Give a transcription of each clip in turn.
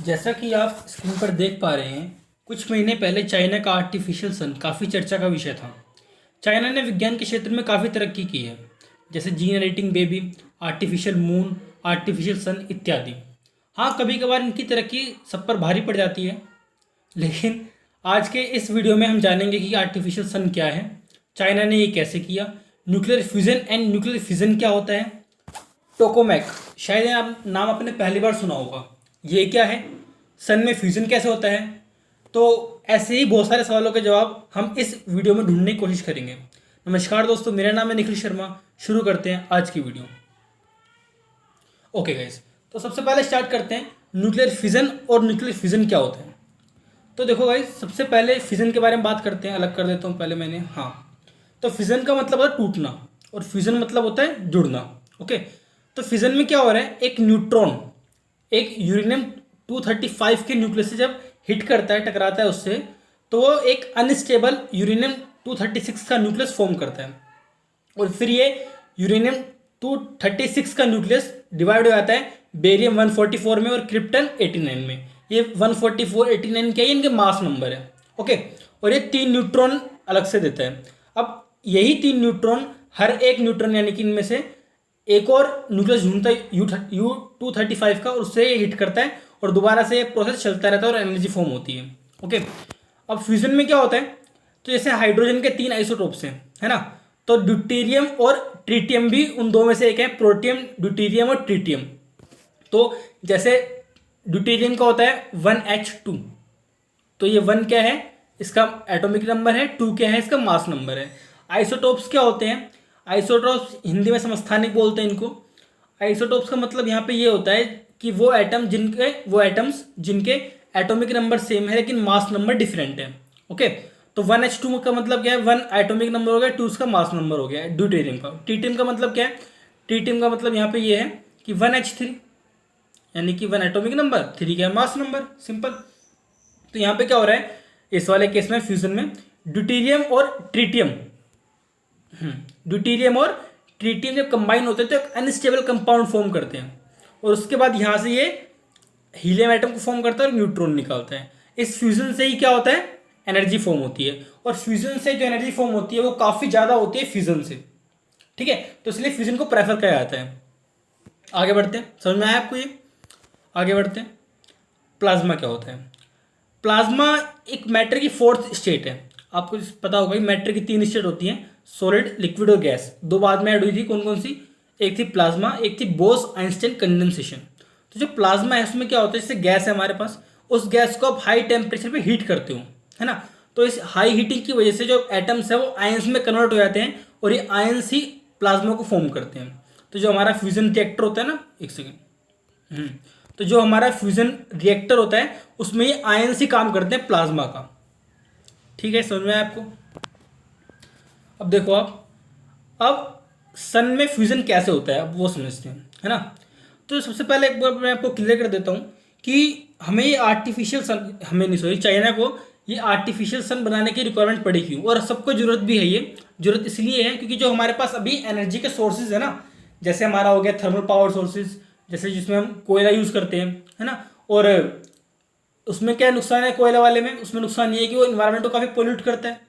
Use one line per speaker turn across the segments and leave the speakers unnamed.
जैसा कि आप स्क्रीन पर देख पा रहे हैं, कुछ महीने पहले चाइना का आर्टिफिशियल सन काफ़ी चर्चा का विषय था। चाइना ने विज्ञान के क्षेत्र में काफ़ी तरक्की की है, जैसे gene editing baby, artificial moon, artificial sun इत्यादि। हाँ, कभी कभार इनकी तरक्की सब पर भारी पड़ जाती है, लेकिन आज के इस वीडियो में हम जानेंगे कि आर्टिफिशियल सन क्या है, चाइना ने ये कैसे किया, nuclear fusion and nuclear fission क्या होता है, टोकोमैक, शायद ये आप नाम आपने पहली बार सुना होगा, ये क्या है, सन में फ्यूजन कैसे होता है। तो ऐसे ही बहुत सारे सवालों के जवाब हम इस वीडियो में ढूंढने की कोशिश करेंगे। नमस्कार दोस्तों, मेरा नाम है निखिल शर्मा। शुरू करते हैं आज की वीडियो। ओके गाइस, तो सबसे पहले स्टार्ट करते हैं न्यूक्लियर फिजन और न्यूक्लियर फिजन क्या होता है। तो देखो गाइस, सबसे पहले फिजन के बारे में बात करते हैं। अलग कर देता हूँ पहले मैंने। हाँ, तो फिजन का मतलब होता है टूटना और फ्यूजन मतलब होता है जुड़ना। ओके, तो फिजन में क्या हो रहा है, एक न्यूट्रॉन एक यूरेनियम 235 के न्यूक्लियस से जब हिट करता है, टकराता है उससे, तो वो एक अनस्टेबल यूरेनियम 236 का न्यूक्लियस फॉर्म करता है और फिर ये यूरेनियम 236 का न्यूक्लियस डिवाइड हो जाता है बेरियम 144 में और क्रिप्टन 89 में। ये 144 89 क्या है, इनके मास नंबर है। ओके, और ये 3 न्यूट्रॉन अलग से देता है। अब यही 3 न्यूट्रॉन, हर एक न्यूट्रॉन यानी कि इनमें से एक और न्यूक्लियस ढूंढता है U235 का, और उससे हिट करता है और दोबारा से प्रोसेस चलता रहता है और एनर्जी फॉर्म होती है। ओके, अब फ्यूजन में क्या होता है, तो जैसे हाइड्रोजन के 3 आइसोटोप्स हैं, है ना, तो ड्यूटेरियम और ट्रिटियम भी उन दो में से एक है, प्रोटियम, ड्यूटेरियम और ट्रिटियम। तो जैसे ड्यूटेरियम का होता है 1H2, तो ये 1 क्या है, इसका एटॉमिक नंबर है, 2 क्या है, इसका मास नंबर है। आइसोटोप्स क्या होते हैं, आइसोटोप्स हिंदी में समस्थानिक बोलते हैं इनको। आइसोटोप्स का मतलब यहाँ पे ये होता है कि वो एटम्स जिनके एटॉमिक नंबर सेम है लेकिन मास नंबर डिफरेंट है। ओके, तो 1H2 का मतलब क्या है, 1 एटॉमिक नंबर हो गया, 2 उसका मास नंबर हो गया ड्यूटेरियम का। ट्रिटियम का मतलब क्या है, ट्रिटियम का मतलब यहाँ पे ये है कि 1H3 यानी कि 1 एटॉमिक नंबर, 3 क्या है, मास नंबर, सिंपल। तो यहाँ पे क्या हो रहा है इस वाले केस में, फ्यूजन में ड्यूटेरियम और ट्रिटियम ड्यूटेरियम और ट्रिटियम जब कंबाइन होते हैं तो एक अनस्टेबल कंपाउंड फॉर्म करते हैं और उसके बाद यहाँ से ये हीलियम एटम को फॉर्म करता है और न्यूट्रॉन निकालता है। इस फ्यूजन से ही क्या होता है, एनर्जी फॉर्म होती है, और फ्यूजन से जो एनर्जी फॉर्म होती है वो काफ़ी ज़्यादा होती है फ्यूजन से। ठीक है, तो इसलिए फ्यूजन को प्रेफर किया जाता है। आगे बढ़ते हैं, समझ में आया आपको ये। आगे बढ़ते हैं, प्लाज्मा क्या होता है। प्लाज्मा एक मैटर की फोर्थ स्टेट है। आपको पता होगा कि मैटर की 3 स्टेट होती हैं, सॉलिड, लिक्विड और गैस। 2 बाद में ऐड हुई थी, कौन कौन सी, एक थी प्लाज्मा, एक थी बोस आइंस्टाइन कंडेंसेशन। तो जो प्लाज्मा है उसमें क्या होता है, जैसे गैस है हमारे पास, उस गैस को आप हाई टेम्परेचर पे हीट करते हो, है ना, तो इस हाई हीटिंग की वजह से जो एटम्स है वो आयंस में कन्वर्ट हो जाते हैं और ये आयंस ही प्लाज्मा को फॉर्म करते हैं। तो जो हमारा फ्यूजन रिएक्टर होता है ना, एक सेकेंड, तो जो हमारा फ्यूजन रिएक्टर होता है उसमें ये आयंस ही काम करते हैं प्लाज्मा का। ठीक है, समझ में आया आपको। अब देखो आप, अब सन में फ्यूजन कैसे होता है अब वो समझते हैं, है ना। तो सबसे पहले एक बार मैं आपको क्लियर कर देता हूँ कि हमें ये आर्टिफिशियल सन, हमें नहीं, सॉरी, चाइना को ये आर्टिफिशियल सन बनाने की रिक्वायरमेंट पड़ी क्यों, और सबको जरूरत भी है। ये जरूरत इसलिए है क्योंकि जो हमारे पास अभी एनर्जी के सोर्सेज है ना, जैसे हमारा हो गया थर्मल पावर सोर्सेज, जैसे जिसमें हम कोयला यूज़ करते हैं, है ना, और उसमें क्या नुकसान है कोयला वाले में, उसमें नुकसान ये है कि वो इन्वायरमेंट को काफ़ी पोल्यूट करता है।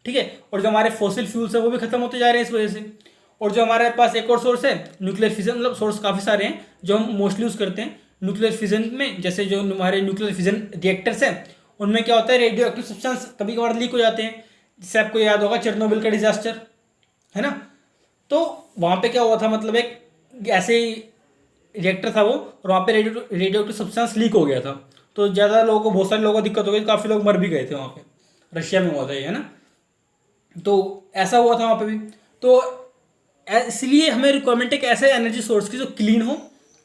ठीक है, और जो हमारे फॉसिल फ्यूल्स है वो भी खत्म होते जा रहे हैं इस वजह से। और जो हमारे पास एक और सोर्स है न्यूक्लियर फिजन, मतलब सोर्स काफ़ी सारे हैं जो हम मोस्टली यूज़ करते हैं न्यूक्लियर फिजन में। जैसे जो हमारे न्यूक्लियर फिजन रिएक्टर्स हैं उनमें क्या होता है, रेडियो एक्टिव सब्सटेंस कभी कभार लीक हो जाते हैं, जिससे आपको याद होगा चेरनोबिल का डिजास्टर, है ना। तो वहाँ पे क्या हुआ था, मतलब एक ऐसे ही रिएक्टर था वो, और वहाँ पे रेडियो एक्टिव सब्सटेंस लीक हो गया था, तो ज़्यादा लोगों को, बहुत सारे लोगों को दिक्कत हो गई, काफ़ी लोग मर भी गए थे वहाँ पे। रशिया में हुआ था ये, है ना, तो ऐसा हुआ था वहाँ पे भी। तो इसलिए हमें रिक्वायरमेंट है कि ऐसे एनर्जी सोर्स की जो क्लीन हो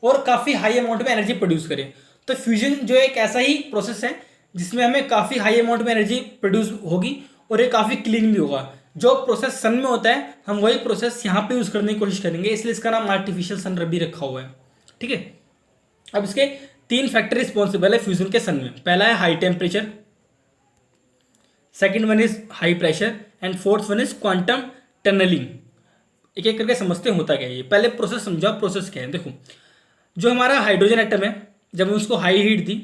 और काफ़ी हाई अमाउंट में एनर्जी प्रोड्यूस करे। तो फ्यूजन जो एक ऐसा ही प्रोसेस है जिसमें हमें काफ़ी हाई अमाउंट में एनर्जी प्रोड्यूस होगी और ये काफ़ी क्लीन भी होगा। जो प्रोसेस सन में होता है हम वही प्रोसेस यहाँ पे यूज़ करने की कोशिश करेंगे, इसलिए इसका नाम आर्टिफिशियल सन भी रखा हुआ है। ठीक है, अब इसके 3 फैक्टर रिस्पॉन्सिबल है फ्यूजन के सन में। पहला है high temperature, second one is high pressure and fourth one is quantum tunnelling. एक एक करके समझते हैं होता क्या है ये। पहले प्रोसेस समझो, प्रोसेस क्या है। देखो, जो हमारा हाइड्रोजन एटम है, जब हम उसको हाई हीट दी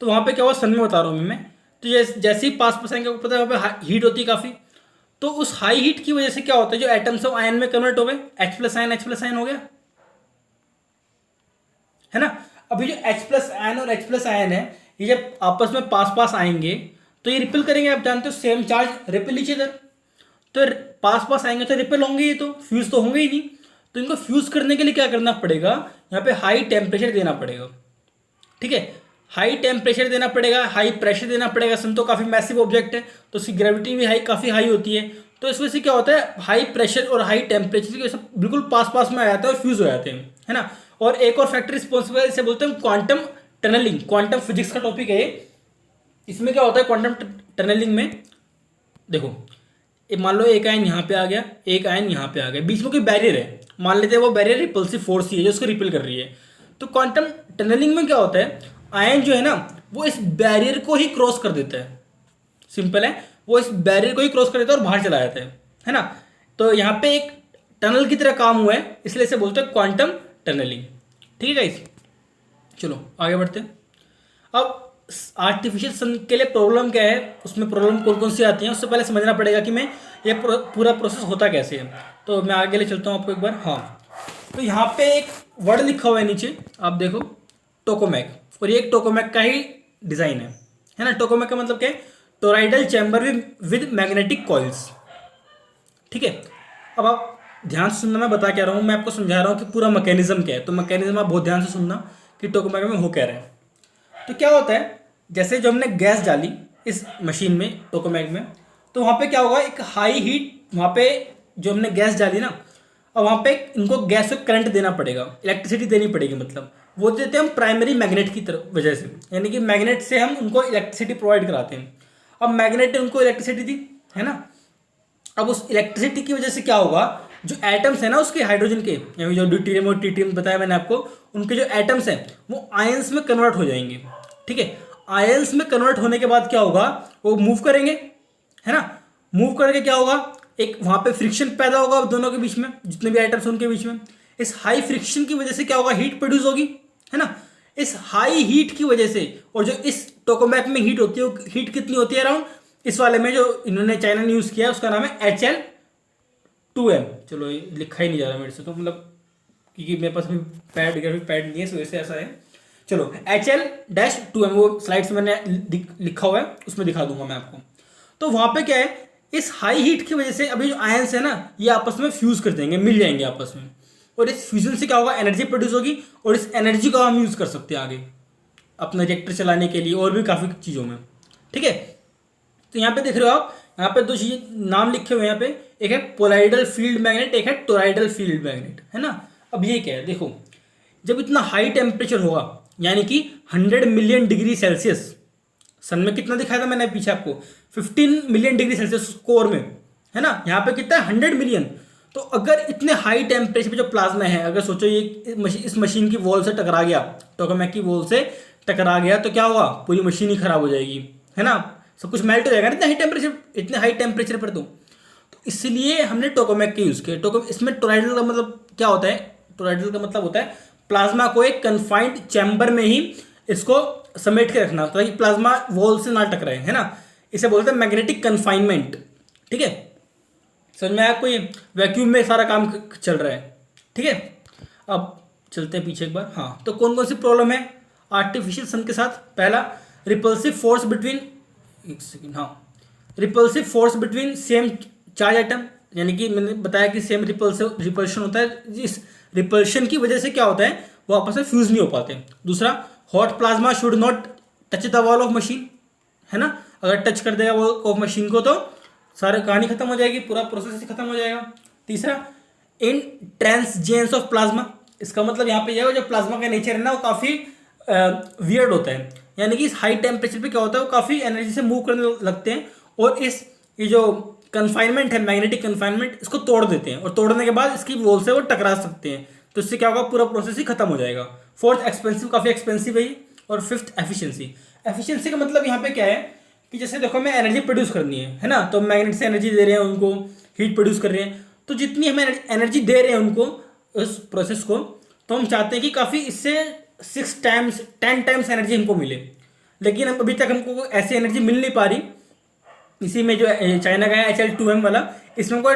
तो वहाँ पे क्या हुआ, सन में बता रहा हूँ मैं। तो जैसे ही पास आएंगे, आपको पता है वहाँ पे हीट होती है काफ़ी। तो उस हाई हीट की वजह से क्या होता है, जो एटम्स है आयन में कन्वर्ट हो गए, H प्लस आयन हो गया, है ना। अभी जो H प्लस आयन और H प्लस आयन है, ये जब आपस में पास आएंगे तो ये रिपेल करेंगे। आप जानते हो same charge repel each other, तो पास आएंगे तो रिपेल होंगे, ये तो फ्यूज तो होंगे ही नहीं। तो इनको फ्यूज करने के लिए क्या करना पड़ेगा, यहाँ पे हाई टेम्परेचर देना पड़ेगा। ठीक है, हाई टेम्परेचर देना पड़ेगा, हाई प्रेशर देना पड़ेगा। सन तो काफ़ी मैसिव ऑब्जेक्ट है, तो उसकी ग्रेविटी भी काफ़ी हाई होती है। तो इस वजह से क्या होता है, हाई प्रेशर और हाई टेम्परेचर की वजह से बिल्कुल पास में आ जाता है और फ्यूज हो जाते हैं, है ना। और एक और फैक्टर रिस्पॉन्सिबल है, इसे बोलते हैं क्वांटम टनलिंग। क्वांटम फिजिक्स का टॉपिक है। इसमें क्या होता है क्वांटम टनलिंग में, देखो मान लो एक आयन यहाँ पे आ गया, एक आयन यहाँ पे आ गया, बीच में कोई बैरियर है, मान लेते हैं वो बैरियर रिपल्सिव फोर्स ही है जो उसको रिपेल कर रही है। तो क्वांटम टनलिंग में क्या होता है, आयन जो है ना वो इस बैरियर को ही क्रॉस कर देता है। सिंपल है, वो इस बैरियर को ही क्रॉस कर देता है और बाहर चला जाता है ना। तो यहाँ पे एक टनल की तरह काम हुआ है, इसलिए इसे बोलते हैं क्वांटम टनलिंग। ठीक है गाइस, चलो आगे बढ़ते हैं। अब आर्टिफिशियल सन के लिए प्रॉब्लम क्या है, उसमें प्रॉब्लम कौन कौन सी आती हैं, उससे पहले समझना पड़ेगा कि मैं ये पूरा प्रोसेस होता कैसे है। तो मैं आगे ले चलता हूँ आपको एक बार। हाँ, तो यहाँ पे एक वर्ड लिखा हुआ है नीचे, आप देखो टोकोमैक, और ये एक टोकोमैक का ही डिज़ाइन है ना। टोकोमैक का मतलब क्या है, toroidal chamber with magnetic coils. ठीक है, अब आप ध्यान से सुनना, मैं बता क्या रहा हूँ, मैं आपको समझा रहा हूँ कि पूरा मैकेनिज्म क्या है। तो मैकेनिज्म आप बहुत ध्यान से सुनना कि टोकोमैक में हो क्या रहा है। तो क्या होता है, जैसे जो हमने गैस डाली इस मशीन में, टोकोमैक में, तो वहाँ पे क्या होगा, एक हाई हीट, वहाँ पे जो हमने गैस डाली ना, और वहाँ पे इनको गैस को करंट देना पड़ेगा, इलेक्ट्रिसिटी देनी पड़ेगी। मतलब वो देते हैं हम प्राइमरी मैग्नेट की तरफ वजह से, यानी कि मैग्नेट से हम उनको इलेक्ट्रिसिटी प्रोवाइड कराते हैं। अब मैग्नेट ने उनको इलेक्ट्रिसिटी दी, है ना। अब उस इलेक्ट्रिसिटी की वजह से क्या होगा, जो एटम्स है ना उसके हाइड्रोजन के, यानी जो ड्यूटेरियम और ट्रिटियम बताया मैंने आपको, उनके जो एटम्स हैं वो आयंस में कन्वर्ट हो जाएंगे। ठीक है, आयंस में कन्वर्ट होने के बाद क्या होगा, वो मूव करेंगे, है ना। मूव करके क्या होगा, एक वहां पे फ्रिक्शन पैदा होगा दोनों के बीच में, जितने भी आइटम्स उनके बीच में। इस हाई फ्रिक्शन की वजह से क्या होगा, हीट प्रोड्यूस होगी, है ना। इस हाई हीट की वजह से, और जो इस टोकोमैक में हीट होती है, हीट कितनी होती है अराउंड, इस वाले में जो इन्होंने चाइना ने यूज किया उसका नाम है HL2M। चलो ये लिखा ही नहीं जा रहा मेरे से, तो मतलब क्योंकि मेरे पास अभी पैड नहीं है, इस वजह से ऐसा है। चलो HL-2M, वो स्लाइड्स में मैंने लिखा हुआ है, उसमें दिखा दूंगा मैं आपको। तो वहां पे क्या है, इस हाई हीट की वजह से अभी जो आयंस है ना, ये आपस में फ्यूज कर देंगे, मिल जाएंगे आपस में, और इस फ्यूजन से क्या होगा, एनर्जी प्रोड्यूस होगी, और इस एनर्जी को हम यूज कर सकते हैं आगे अपना रिएक्टर चलाने के लिए और भी काफ़ी चीज़ों में। ठीक है, तो यहाँ पे देख रहे हो आप, यहाँ पे दो चीज़ नाम लिखे हुए हैं यहाँ पे, एक है पोलाइडल फील्ड मैग्नेट, एक है टोराइडल फील्ड मैग्नेट, है ना। अब ये क्या है, देखो जब इतना हाई टेम्परेचर होगा, यानी कि 100 मिलियन डिग्री सेल्सियस, सन में कितना दिखाया था मैंने पीछे आपको, 15 मिलियन डिग्री सेल्सियस कोर में, है ना। यहाँ पे कितना है, 100 मिलियन। तो अगर इतने हाई टेम्परेचर पे जो प्लाज्मा है, अगर सोचो ये इस मशीन की वॉल से टकरा गया, टोकामेक की वॉल से टकरा गया, तो क्या हुआ, पूरी मशीन ही खराब हो जाएगी, है ना। सब कुछ मेल्ट हो जाएगा इतने हाई टेम्परेचर पर। तो इसलिए हमने टोकामेक का यूज़ किया। इसमें टोराइडल का मतलब क्या होता है, टोराइडल का मतलब होता है प्लाज्मा को एक कन्फाइंड चैम्बर में ही इसको समेट के रखना, ताकि प्लाज्मा वॉल से ना टकराए, है ना। इसे बोलते हैं मैग्नेटिक कन्फाइनमेंट। ठीक है, समझ में आया आपको, ये वैक्यूम में सारा काम चल रहा है। ठीक है, अब चलते हैं पीछे एक बार। हाँ, तो कौन कौन सी प्रॉब्लम है आर्टिफिशियल सन के साथ। पहला, रिपल्सिव फोर्स बिटवीन, एक सेकेंड, हाँ, repulsive force between same charge item, यानी कि मैंने बताया कि सेम रिपल्शन होता है, इस रिपल्शन की वजह से क्या होता है, वो आपस में फ्यूज नहीं हो पाते। दूसरा, hot plasma should not touch the wall of machine, है ना। अगर टच कर देगा वॉल ऑफ मशीन को तो सारी कहानी खत्म हो जाएगी, पूरा प्रोसेस ही खत्म हो जाएगा। तीसरा, इन ट्रांसजेंस ऑफ प्लाज्मा, इसका मतलब यहाँ पे यह है जो प्लाज्मा का नेचर है ना, वो काफ़ी वियर्ड होता है, यानी कि इस हाई टेम्परेचर पे क्या होता है, वो काफ़ी एनर्जी से मूव करने लगते हैं, और ये जो कन्फाइनमेंट है, मैग्नेटिक कन्फाइनमेंट, इसको तोड़ देते हैं, और तोड़ने के बाद इसकी वॉल से वो टकरा सकते हैं। तो इससे क्या होगा, पूरा प्रोसेस ही खत्म हो जाएगा। फोर्थ, एक्सपेंसिव, काफ़ी एक्सपेंसिव है ये। और फिफ्थ, एफिशिएंसी। एफिशिएंसी का मतलब यहाँ पे क्या है कि जैसे देखो हमें एनर्जी प्रोड्यूस करनी है ना, तो मैग्नेट से एनर्जी दे रहे हैं उनको, हीट प्रोड्यूस कर रहे हैं, तो जितनी हमें एनर्जी दे रहे हैं उनको, उस प्रोसेस को, तो हम चाहते हैं कि काफ़ी इससे 10 टाइम्स एनर्जी हमको मिले, लेकिन अब अभी तक हमको ऐसी एनर्जी मिल नहीं पा रही। इसी में जो चाइना का है HL2M वाला, इसमें को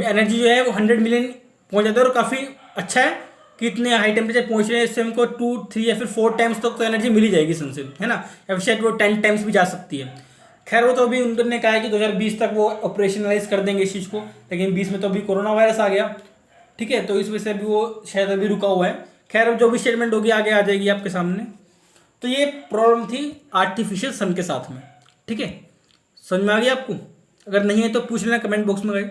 एनर्जी जो है वो 100 मिलियन पहुंच जाता है और काफ़ी अच्छा है कि इतने हाई टेम्परेचर पहुंच रहे हैं। इससे हमको 2, 3 या फिर 4 टाइम्स तक तो एनर्जी मिल ही जाएगी सन से, है ना, या फिर शायद वो 10 टाइम्स भी जा सकती है। खैर वो तो अभी उन्होंने कहा है कि 2020 तक वो ऑपरेशनलाइज कर देंगे इस चीज़ को, लेकिन 20 में तो अभी कोरोना वायरस आ गया, ठीक है, तो इस वजह से अभी वो शायद अभी रुका हुआ है। खैर अब जो भी स्टेटमेंट होगी आगे आ जाएगी आपके सामने। तो ये प्रॉब्लम थी आर्टिफिशियल सन के साथ में, ठीक है, समझ में आ गया आपको? अगर नहीं है तो पूछ लेना कमेंट बॉक्स में गए।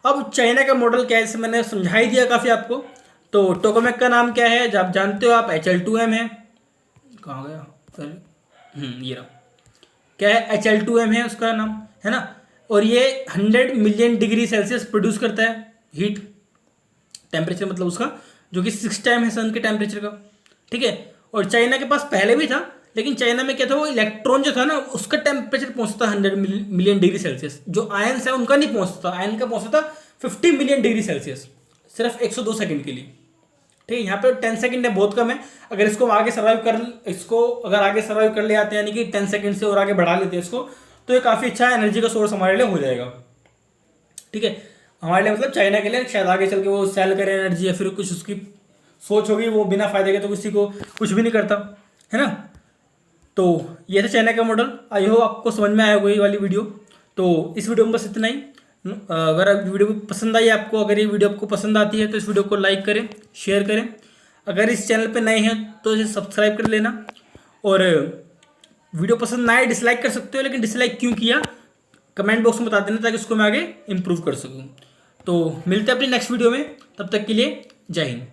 अब चाइना का मॉडल क्या है, जैसे मैंने समझा ही दिया काफ़ी आपको। तो टोकामेक का नाम क्या है, जब आप जानते हो आप HL2M है। कहाँ गया सर, ये रहा, क्या है, HL2M है उसका नाम, है ना। और ये 100 मिलियन डिग्री सेल्सियस प्रोड्यूस करता है हीट, टेम्परेचर मतलब उसका, जो कि 6 टाइम है सन के टेम्परेचर का, ठीक है। और चाइना के पास पहले भी था, लेकिन चाइना में क्या था, वो इलेक्ट्रॉन जो था ना उसका टेम्परेचर पहुंचता था 100 मिलियन डिग्री सेल्सियस। जो आयन्स है उनका नहीं पहुंचता, आयन का पहुंचता था 50 मिलियन डिग्री सेल्सियस, सिर्फ 102 सेकंड के लिए, ठीक है। यहाँ पे 10 सेकंड है, बहुत कम है। अगर इसको आगे सर्वाइव कर ले आते हैं, यानी कि 10 सेकंड से और आगे बढ़ा लेते हैं इसको, तो ये काफ़ी अच्छा एनर्जी का सोर्स हमारे लिए हो जाएगा, ठीक है। हमारे लिए मतलब चाइना के लिए शायद आगे चल के वो सेल करे एनर्जी, या फिर कुछ उसकी सोच होगी, वो बिना फायदे के तो किसी को कुछ भी नहीं करता, है ना। तो ये था चाइना का मॉडल। आई होप आपको समझ में आया होगा ये वाली वीडियो। तो इस वीडियो में बस इतना ही। अगर वीडियो पसंद आई आपको, अगर ये वीडियो आपको पसंद आती है तो इस वीडियो को लाइक करें, शेयर करें। अगर इस चैनल पे नए हैं तो इसे सब्सक्राइब कर लेना। और वीडियो पसंद ना आए डिसलाइक कर सकते हो, लेकिन डिसलाइक क्यों किया कमेंट बॉक्स में बता देना, ताकि उसको मैं आगे इम्प्रूव कर सकूँ। तो मिलते हैं अपनी नेक्स्ट वीडियो में, तब तक के लिए जय हिंद।